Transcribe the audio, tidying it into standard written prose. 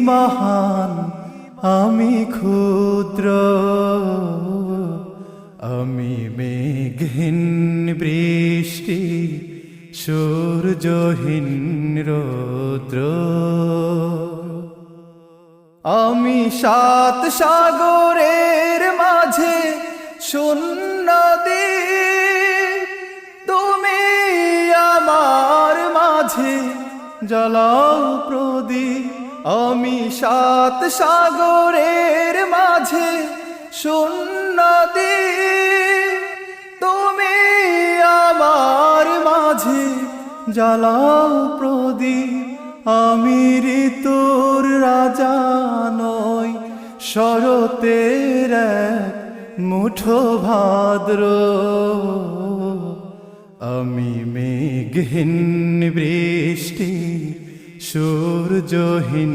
মহান আমি ক্ষুদ্র, আমি মেঘহীন বৃষ্টি সূর্যহীন রৌদ্র। আমি সাত সাগরের মাঝে শূন্য দ্বীপ, তুমি আমার মাঝে জ্বালাও প্রদীপ। আমি সাত সাগরের মাঝে শূন্য দ্বীপ, তুমি আমার মাঝে জ্বালাও প্রদীপ। আমি ঋতুর রাজা নই, শরতের এক মুঠো ভাদ্র। আমি মেঘহীন বৃষ্টি সূর্যহীন